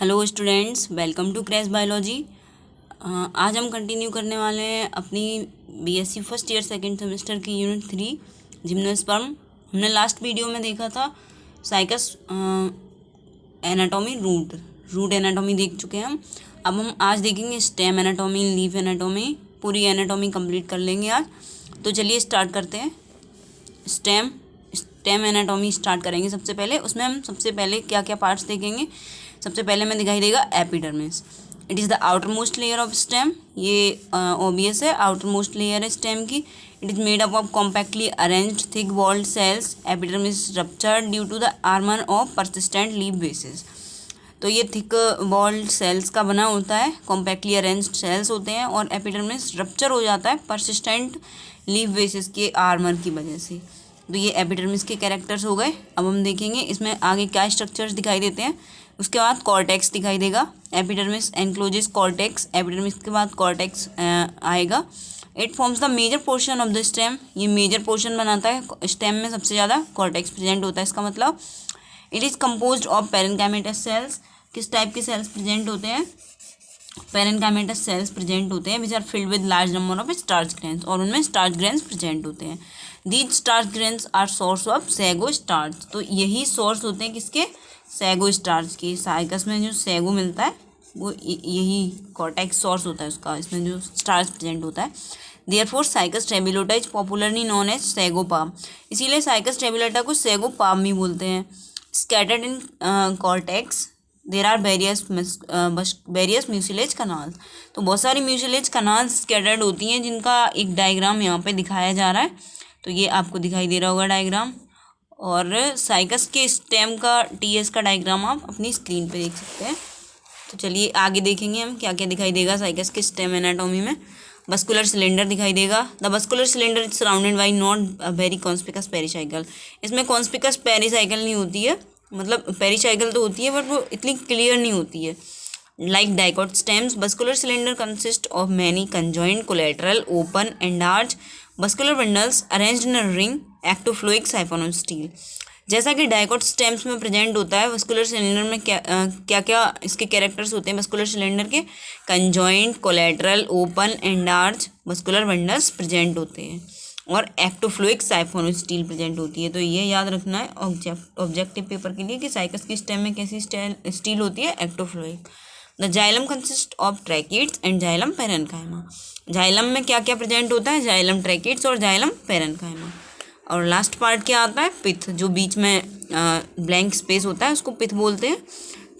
Hello students, welcome to crash biology. आज हम continue करने वाले हैं अपनी BSc first year second semester की यूनिट 3 जिम्नोस्पर्म। हमने लास्ट वीडियो में देखा था साइकस एनाटॉमी, रूट एनाटॉमी देख चुके हैं हम। अब हम आज देखेंगे स्टेम एनाटॉमी, लीफ एनाटॉमी, पूरी एनाटॉमी कंप्लीट कर लेंगे आज। तो चलिए स्टार्ट करते हैं। स्टेम एनाटॉमी स्टार्ट करेंगे। सबसे पहले उसमें हम सबसे पहले क्या क्या पार्ट्स देखेंगे। सबसे पहले हमें दिखाई देगा epidermis. It is the outer most layer of stem. ये ओबियस है, आउटर मोस्ट लेयर है स्टेम की। It is made up of compactly arranged thick walled cells. Epidermis ruptured due to the armour of persistent leaf bases. तो ये thick walled sales का बना होता है, कॉम्पैक्टली अरेंज्ड सेल्स होते हैं, और एपिडर्मिस रप्चर हो जाता है परसिस्टेंट लीफ बेसिस के आर्मर की वजह से। तो ये एपिडर्मिस के कैरेक्टर्स हो गए। अब हम देखेंगे इसमें आगे क्या स्ट्रक्चर्स दिखाई देते हैं। उसके बाद कॉर्टेक्स दिखाई देगा। Epidermis encloses cortex. एपिडर्मिस के बाद कॉर्टेक्स आएगा। It forms the major portion of the stem. ये मेजर पोर्शन बनाता है स्टेम में, सबसे ज़्यादा कॉर्टेक्स प्रेजेंट होता है। इसका मतलब it is composed of parenchymatous cells. किस टाइप के सेल्स प्रेजेंट होते हैं? पेरेन्काइमेटस सेल्स प्रेजेंट होते हैं which are filled with large number of starch grains, और उनमें स्टार्च ग्रेन्स प्रेजेंट होते हैं। These starch grains are source of sago starch. तो यही सोर्स होते हैं किसके? सैगो स्टार्च की। साइकस में जो सैगो मिलता है वो यही कॉर्टेक्स सोर्स होता है उसका, इसमें जो स्टार्च प्रेजेंट होता है। देयरफॉर साइकस ट्रेबुलेटा is popularly known as sago palm. इसीलिए साइकस ट्रेबुलेटा को सैगो पाम भी बोलते हैं। Scattered in cortex there are various mucilage canals. तो बहुत सारी म्यूसिलेज कनाल्स स्कैटर्ड होती हैं, जिनका एक डायग्राम यहाँ पे दिखाया जा रहा है। तो ये आपको दिखाई दे रहा होगा डायग्राम, और साइकस के स्टेम का टीएस का डायग्राम आप अपनी स्क्रीन पे देख सकते हैं। तो चलिए आगे देखेंगे हम क्या क्या दिखाई देगा साइकस के स्टेम एनाटॉमी में। बस्कुलर सिलेंडर दिखाई देगा। The vascular cylinder is surrounded by not a very conspicuous pericycle. इसमें कॉन्स्पिकस पेरिसाइकिल नहीं होती है, मतलब पेरिसाइकिल तो होती है बट वो इतनी क्लियर नहीं होती है। Like dicot stems, vascular cylinder consist of many conjoint collateral open and large vascular bundles arranged in a ring ectophloic siphon of stele. जैसा कि डाइकॉट स्टेम्स में प्रेजेंट होता है, बस्कुलर सिलेंडर में क्या क्या इसके कैरेक्टर्स होते हैं बस्कुलर सिलेंडर के? Conjoint collateral open and large vascular bundles present होते हैं, और ectophloic siphon of stele present होती है। तो ये याद रखना है ऑब्जेक्टिव पेपर के लिए कि साइकस की स्टेम में कैसी स्टील होती है? Ectophloic. The xylem consist of tracheids and xylem parenchyma. Xylem में क्या क्या प्रेजेंट होता है? जाइलम ट्रैकिड्स और जाइलम पेरेन्काइमा। और लास्ट पार्ट क्या आता है? पिथ। जो बीच में ब्लैंक स्पेस होता है उसको पिथ बोलते हैं।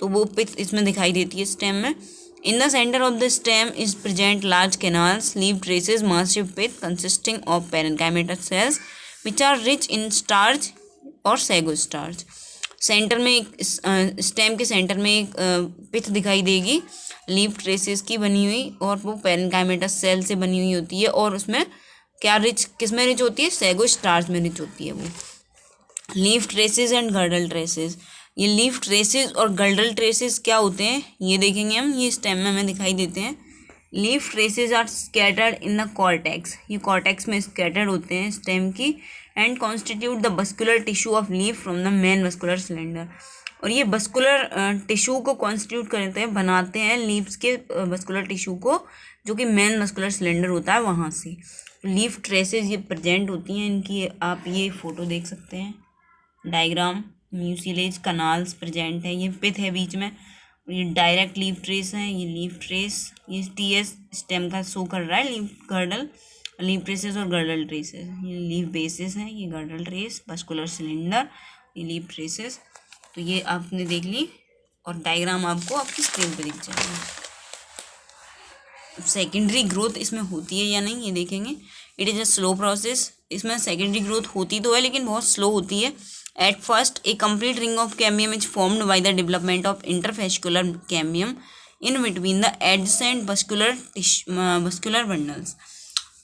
तो वो पिथ इसमें दिखाई देती है स्टेम में। In the center of the stem is present large canals, leaf traces, massive pith consisting of parenchymatous cells which are rich in starch और sago starch। सेंटर में एक स्टेम के सेंटर में एक पिथ दिखाई देगी लीफ ट्रेसेस की बनी हुई, और वो पेरेन्काइमेटस सेल से बनी हुई होती है, और उसमें क्या रिच, किस में रिच होती है? सैगो स्टार्च में रिच होती है वो। Leaf traces and girdle traces. ये लीफ ट्रेसेस और गर्डल ट्रेसेस क्या होते हैं ये देखेंगे हम। ये स्टेम में हमें दिखाई देते हैं। Leaf traces are scattered in the cortex. ये कॉर्टेक्स में स्कैटर्ड होते हैं स्टेम की, and constitute the vascular tissue of leaf from the main vascular cylinder. और ये बस्कुलर टिश्यू को कॉन्स्टिट्यूट करते हैं, बनाते हैं लीव्स के बस्कुलर टिश्यू को, जो कि मेन बस्कुलर सिलेंडर होता है वहाँ से। लीफ ट्रेसेस ये प्रेजेंट होती हैं इनकी, आप ये फोटो देख सकते हैं डायग्राम। म्यूसिलेज कनाल्स प्रेजेंट है, ये पिथ है बीच में, ये डायरेक्ट लीफ ट्रेस है। ये लीफ ट्रेस, ये टीएस स्टेम का शो कर रहा है। लीफ गर्डल, लीफ ट्रेसेस और गर्डल ट्रेसेस। ये लीफ बेसिस है, ये गर्डल ट्रेस, बस्कुलर सिलेंडर, ये लीफ ट्रेसेस। तो ये आपने देख ली, और डायग्राम आपको आपकी स्क्रीन पे दिख जाएगा। सेकेंडरी ग्रोथ इसमें होती है या नहीं ये देखेंगे। It is a slow process. इसमें सेकेंडरी ग्रोथ होती तो है लेकिन बहुत स्लो होती है। At first a complete ring of cambium is formed by the development of interfascicular cambium in between the adjacent vascular bundles.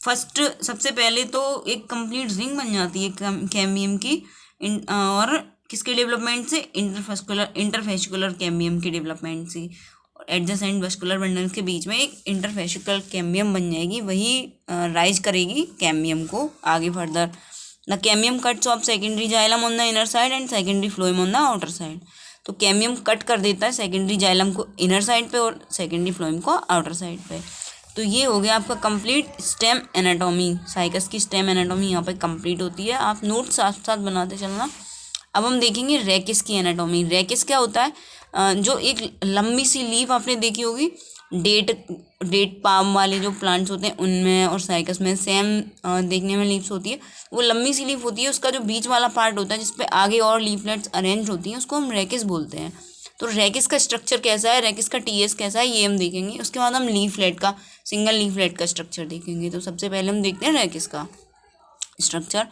First सबसे पहले तो एक कंप्लीट रिंग बन जाती है कैम्बियम की, और किसके डेवलपमेंट से? इंटरफेस्कुलर कैम्बियम के डेवलपमेंट से। एडजेसेंट बस्कुलर बंडल्स के बीच में एक इंटरफेसिकल कैम्बियम बन जाएगी, वही राइज करेगी कैम्बियम को आगे further. The cambium cuts of secondary xylem on the inner side and secondary phloem on the outer side. तो कैम्बियम कट कर देता है सेकेंडरी जाइलम को इनर साइड पे और सेकेंडरी फ्लोएम को आउटर साइड पे। तो ये हो गया आपका कंप्लीट स्टेम एनाटॉमी। साइकस की स्टेम एनाटॉमी यहाँ पे कंप्लीट होती है। आप नोट साथ साथ बनाते चलना। अब हम देखेंगे रेकिस की एनाटॉमी। रेकिस क्या होता है, जो एक लंबी सी लीफ आपने देखी होगी डेट पाम वाले जो प्लांट्स होते हैं उनमें और साइकस में सेम देखने में लीव्स होती है। वो लंबी सी लीफ होती है, उसका जो बीच वाला पार्ट होता है जिसपे आगे और लीफलेट्स अरेंज होती हैं उसको हम रेकिस बोलते हैं। तो रेकिस का स्ट्रक्चर कैसा है, रेकिस का टीएस कैसा है, ये हम देखेंगे। उसके बाद हम लीफलेट का, सिंगल लीफलेट का स्ट्रक्चर देखेंगे। तो सबसे पहले हम देखते हैं रेकिस का structure.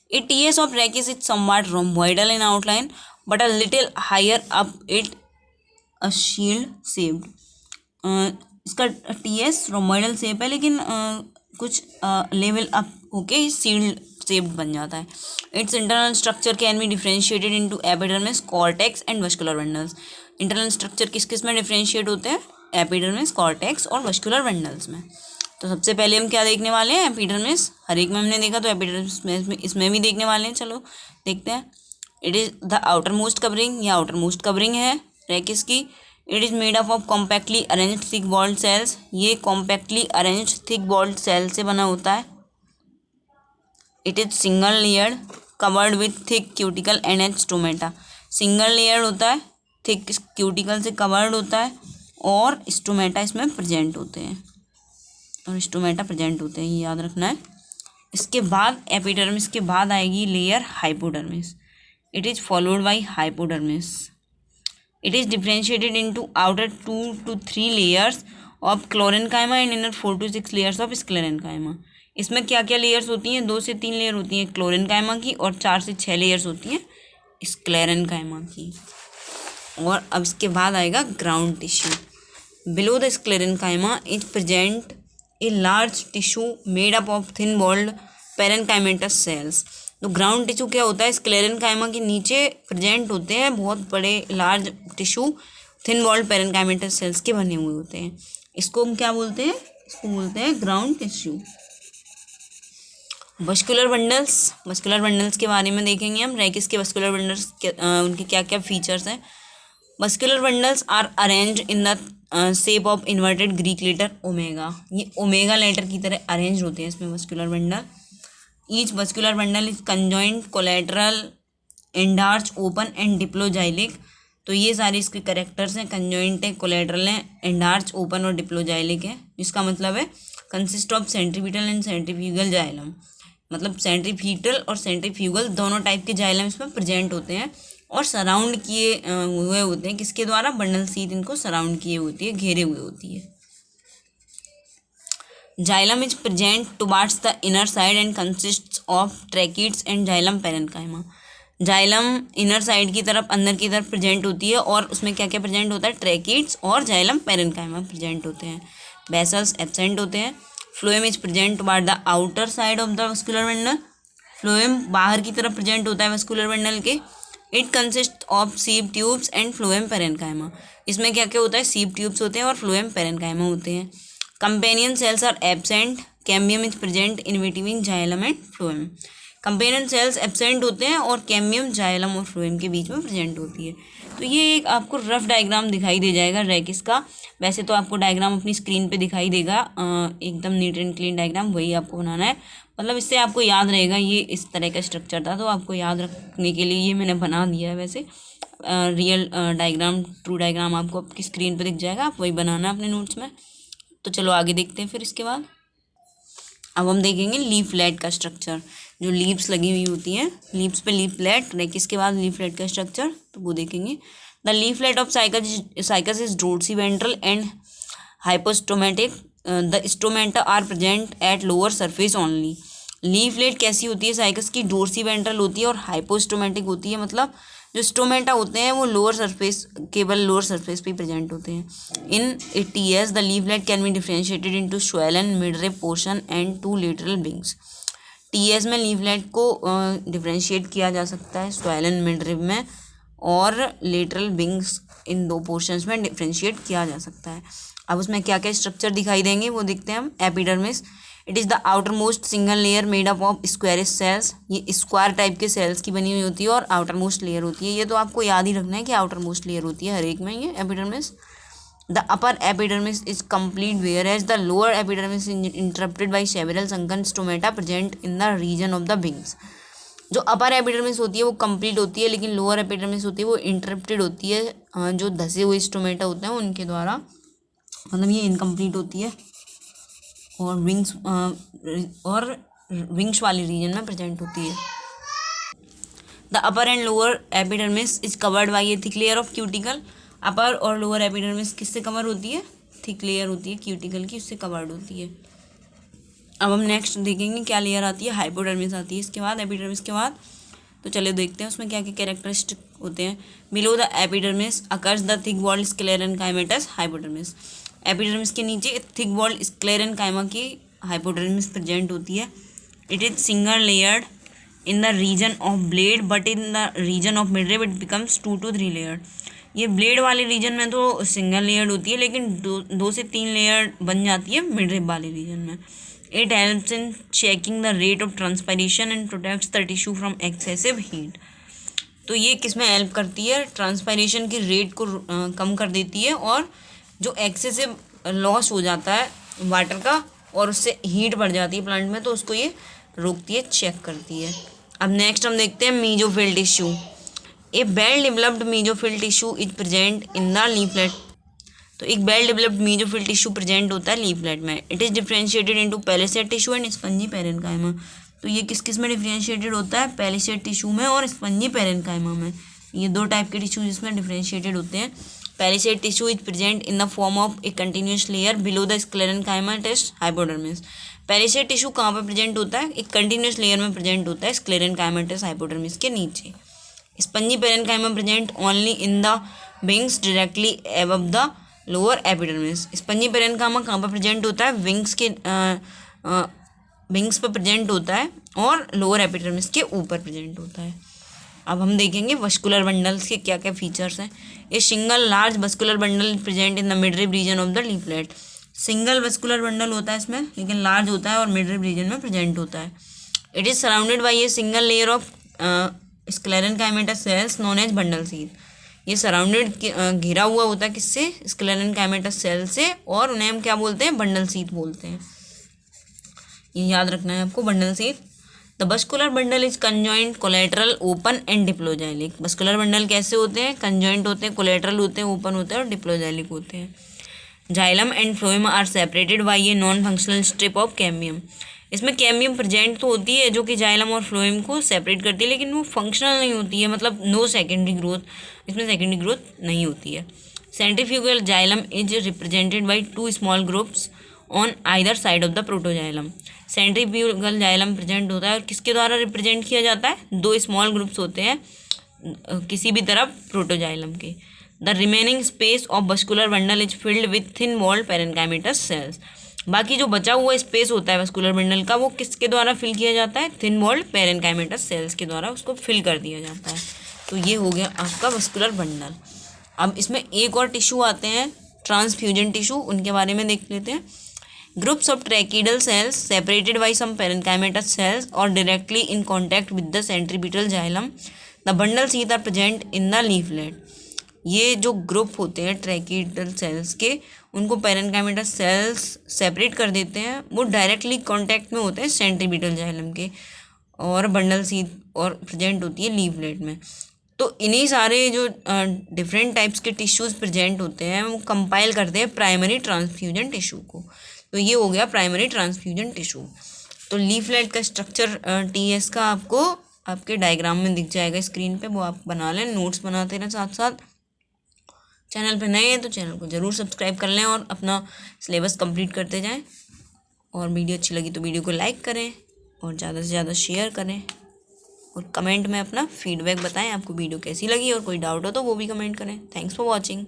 A TS of Rachis is somewhat rhomboidal in outline, but a little higher up it a shield shaped. इसका TS rhomboidal shape है, लेकिन कुछ लेवल अप होके shield shaped बन जाता है। Its internal structure can be differentiated into epidermis, cortex and vascular bundles. Internal structure किस किस में differentiate होते हैं, epidermis, cortex और vascular bundles में। तो सबसे पहले हम क्या देखने वाले हैं, एपिडर्मिस। हर एक में हमने देखा, तो एपिडर्मिस में इसमें भी देखने वाले हैं। चलो देखते हैं। It is the outer most covering, या आउटर मोस्ट कवरिंग है रेकिस की। It is made up of compactly arranged thick walled cells. ये compactly arranged thick walled cell से बना होता है। It is single layered covered with thick cuticle and H stomata. Single layered होता है, thick cuticle से covered होता है और स्टोमेटा इसमें प्रेजेंट होते हैं और स्टोमेटा प्रेजेंट होते हैं, ये याद रखना है। इसके बाद एपिडर्मिस के बाद आएगी layer hypodermis. It is followed by hypodermis. It is differentiated into outer 2 to 3 layers of chlorenchyma and inner 4 to 6 layers of sclerenchyma. इसमें क्या क्या लेयर्स होती हैं, 2 से 3 लेयर होती हैं क्लोरेनकाइमा की और 4 से 6 लेयर्स होती हैं स्क्लेरेनकाइमा की। और अब इसके बाद आएगा ground tissue. Below the sclerenchyma is present a large tissue made up of thin walled parenchymatous cells. तो ग्राउंड टिश्यू क्या होता है, स्क्लेरेनकाइमा के नीचे प्रेजेंट होते हैं बहुत बड़े large tissue thin walled parenchymatous cells के बने हुए होते हैं। इसको हम क्या बोलते हैं, इसको बोलते हैं ground tissue. Vascular bundles, vascular bundles के बारे में देखेंगे हम। रेकिस के वस्कुलर बंडल्स उनके क्या क्या फीचर्स हैं। Vascular bundles are arrange in the shape of inverted Greek letter omega. ये ओमेगा लेटर की तरह अरेंज होते हैं इसमें vascular bundle. Each vascular bundle is conjoint collateral endarch open and diploxylic. तो ये सारे इसके करेक्टर्स हैं, कंजॉइंट है, कोलेटरल है, एंडार्च ओपन और डिप्लोजाइलिक है। जिसका मतलब है consist of centripetal and centrifugal xylem. मतलब सेंट्रीफिटल और सेंट्रीफ्यूगल दोनों टाइप के जाइलम इसमें प्रेजेंट होते हैं और सराउंड किए हुए होते हैं। किसके द्वारा, बंडल सीट इनको सराउंड किए होती है, घेरे हुए होती है। Xylem is present towards the inner side and consists of tracheids and xylem parenchyma. Xylem inner side की तरफ, अंदर की तरफ प्रेजेंट होती है और उसमें क्या क्या प्रेजेंट होता है, ट्रैकिड्स और जाइलम पेरेनकाइमा प्रेजेंट होते हैं। बेसल्स एब्सेंट होते हैं। Phloem is present toward the outer side of the vascular bundle. Phloem बाहर की तरफ प्रेजेंट होता है वस्कुलर बंडल के। इट कंसिस्ट ऑफ सीप ट्यूब्स एंड फ्लोएम पेरेनकाइमा। इसमें क्या क्या होता है, सीप ट्यूब्स होते हैं और फ्लोएम पेरेनकाइमा होते हैं। Companion cells are absent. Cambium is present in between xylem and phloem. Companion cells absent होते हैं और कैम्बियम जाइलम और फ्लोएम के बीच में प्रेजेंट होती है। तो ये एक आपको रफ डायग्राम दिखाई दे जाएगा रेकिस का। वैसे तो आपको डायग्राम अपनी स्क्रीन पे दिखाई देगा, एकदम नीट एंड क्लीन डायग्राम, वही आपको बनाना है। मतलब इससे आपको याद रहेगा ये इस तरह का स्ट्रक्चर था, तो आपको याद रखने के लिए ये मैंने बना दिया है। वैसे रियल डायग्राम, ट्रू डायग्राम आपको आपकी स्क्रीन पे दिख जाएगा, आप वही बनाना है अपने नोट्स में। तो चलो आगे देखते हैं फिर इसके बाद। अब हम देखेंगे लीफलेट का स्ट्रक्चर। जो लीव्स लगी हुई होती हैं, लीव्स पे लीफलेट, रेकिस के बाद लीफलेट का स्ट्रक्चर तो वो देखेंगे। The leaflet of Cycas is dorsi ventral and hypostomatic. The stomata are present at lower surface only. Leaflet कैसी होती है साइकस की, डोर्सी वेंट्रल होती है और हाइपोस्टोमेटिक होती है। मतलब जो स्टोमेटा होते हैं वो लोअर सरफेस, केवल लोअर सरफेस पे प्रेजेंट होते हैं। In TS the leaflet can be differentiated into swollen midrib portion and 2 lateral wings. TS में लीफलेट को डिफरेंशिएट किया जा सकता है स्वैलन मिडरिब में और लेटरल विंग्स, इन 2 पोर्शंस में डिफरेंशिएट किया जा सकता है। अब उसमें क्या क्या स्ट्रक्चर दिखाई देंगे वो देखते हैं हम। Epidermis, it is the outer most single layer made up of squarish cells, ये स्क्वायर टाइप के सेल्स की बनी हुई होती है और आउटर मोस्ट लेयर होती है। ये तो आपको याद ही रखना है कि आउटर मोस्ट लेयर होती है हर एक में ये epidermis. The upper epidermis is complete whereas the lower epidermis is interrupted by several sunken stomata present in the region of the wings. जो अपर एपिडर्मिस होती है वो कंप्लीट होती है, लेकिन लोअर एपिडर्मिस होती है वो इंटरप्टेड होती है जो धसे हुए स्टोमेटा होते हैं उनके द्वारा, मतलब ये इनकम्प्लीट होती है और विंग्स वाली रीजन में प्रेजेंट होती है। The upper and lower epidermis is covered by a thick layer of cuticle. Upper और लोअर एपिडर्मिस किससे कवर होती है? थिक लेयर होती है क्यूटिकल की, उससे कवर्ड होती है। अब हम नेक्स्ट देखेंगे क्या लेयर आती है, हाइपोडर्मिस आती है इसके बाद, एपिडर्मिस के बाद। तो चलिए देखते हैं उसमें क्या क्या कैरेक्टरिस्टिक होते हैं। Below the epidermis occurs the thick walled sclerenchymatous hypodermis. Epidermis के नीचे थिक वॉल्ड स्क्लेरेनकाइमा की हाइपोडर्मिस प्रेजेंट होती है। It is single layered in the region of blade but in the region of midrib it becomes 2 to 3 layered. ये blade वाले region में तो single layered होती है, लेकिन 2 से 3 लेयर बन जाती है मिडरिब वाले रीजन में। It helps in checking the rate of transpiration and protects the tissue from excessive heat. तो ये किस में हेल्प करती है? ट्रांसपायरेशन की रेट को कम कर देती है और जो एक्सेसिव लॉस हो जाता है वाटर का और उससे हीट बढ़ जाती है प्लांट में, तो उसको ये रोकती है, चेक करती है। अब नेक्स्ट हम देखते हैं mesophyll tissue. A well developed mesophyll tissue is present in the leaflet. तो एक well developed mesophyll tissue present होता है लीफलेट में। It is differentiated into palisade tissue and spongy parenchyma. तो ये किस किस में डिफरेंशिएटेड होता है? पैलिसेड टिश्यू में और स्पंजी पेरेन्काइमा में। ये दो टाइप के टिश्यू जिसमें डिफरेंशिएटेड होते हैं। Palisade tissue is present in the form of a continuous layer below the sclerenchymatous hypodermis. Palisade tissue कहाँ पर प्रेजेंट होता है? एक कंटिन्यूस लेयर में प्रेजेंट होता है स्क्लेरेनकाइमेटस हाइपोडर्मिस के नीचे। Spongy parenchyma present only in the wings directly above the lower epidermis. Spongy parenchyma कहाँ पर प्रेजेंट होता है? विंग्स पर प्रेजेंट होता है और लोअर एपिडर्मिस के ऊपर प्रेजेंट होता है। अब हम देखेंगे वस्कुलर बंडल्स के क्या क्या फीचर्स हैं। A single large vascular bundle present in the midrib region of the leaflet. Single vascular bundle होता है इसमें, लेकिन लार्ज होता है और मिडरिब रीजन में प्रेजेंट होता है। It is surrounded by a single layer of sclerenchymatous cells known as bundle sheath. ये सराउंडेड घिरा हुआ होता है किससे? स्क्लेरेनकाइमेटस सेल से, और उन्हें हम क्या बोलते हैं? बंडल सीथ बोलते हैं। ये याद रखना है आपको, bundle sheath. The vascular bundle is conjoint collateral open and diploxylic. Vascular bundle कैसे होते हैं? कंजॉइंट होते हैं, कोलेटरल होते हैं, ओपन होते हैं और डिप्लोजाइलिक होते हैं। Xylem and phloem are separated by a non functional strip of cambium. इसमें कैम्बियम प्रेजेंट तो होती है जो कि जाइलम और फ्लोएम को सेपरेट करती है, लेकिन वो फंक्शनल नहीं होती है, मतलब नो सेकेंडरी ग्रोथ, इसमें सेकेंडरी ग्रोथ नहीं होती है। Centrifugal xylem is represented by 2 small groups on either side of the protoxylem. Centrifugal xylem present होता है और किसके द्वारा रिप्रेजेंट किया जाता है? 2 स्मॉल ग्रुप्स होते हैं किसी भी तरफ प्रोटोजाइलम के। The remaining space of vascular bundle is filled with thin walled parenchymatous cells. बाकी जो बचा हुआ स्पेस होता है वस्कुलर बंडल का, वो किसके द्वारा फिल किया जाता है? थिन वॉल्ड पेरेन्काइमेटस सेल्स के द्वारा उसको फिल कर दिया जाता है। तो ये हो गया आपका वस्कुलर बंडल। अब इसमें एक और टिश्यू आते हैं ट्रांसफ्यूजन टिश्यू, उनके बारे में देख लेते हैं। Groups of tracheidal cells separated by some parenchymatous cells और directly in contact with the centripetal xylem the bundle sheath are present in the leaflet. ये जो ग्रुप होते हैं ट्रैकिडल सेल्स के, उनको पेरेन्काइमेटस सेल्स सेपरेट कर देते हैं, वो डायरेक्टली कांटेक्ट में होते हैं सेंट्रीपिटल जाइलम के, और बंडल सीथ और प्रेजेंट होती है लीफलेट में। तो इन्हीं सारे जो डिफरेंट टाइप्स के टिश्यूज़ प्रेजेंट होते हैं वो कंपाइल करते हैं प्राइमरी ट्रांसफ्यूजन टिश्यू को। तो ये हो गया प्राइमरी ट्रांसफ्यूजन टिश्यू। तो लीफलेट का स्ट्रक्चर टीएस का आपको आपके डायग्राम में दिख जाएगा स्क्रीन पे, वो आप बना लें, नोट्स बनाते रहें साथ साथ। चैनल पे नए हैं तो चैनल को ज़रूर सब्सक्राइब कर लें और अपना सिलेबस कंप्लीट करते जाएं। और वीडियो अच्छी लगी तो वीडियो को लाइक करें और ज़्यादा से ज़्यादा शेयर करें, और कमेंट में अपना फीडबैक बताएं आपको वीडियो कैसी लगी, और कोई डाउट हो तो वो भी कमेंट करें। Thanks for watching.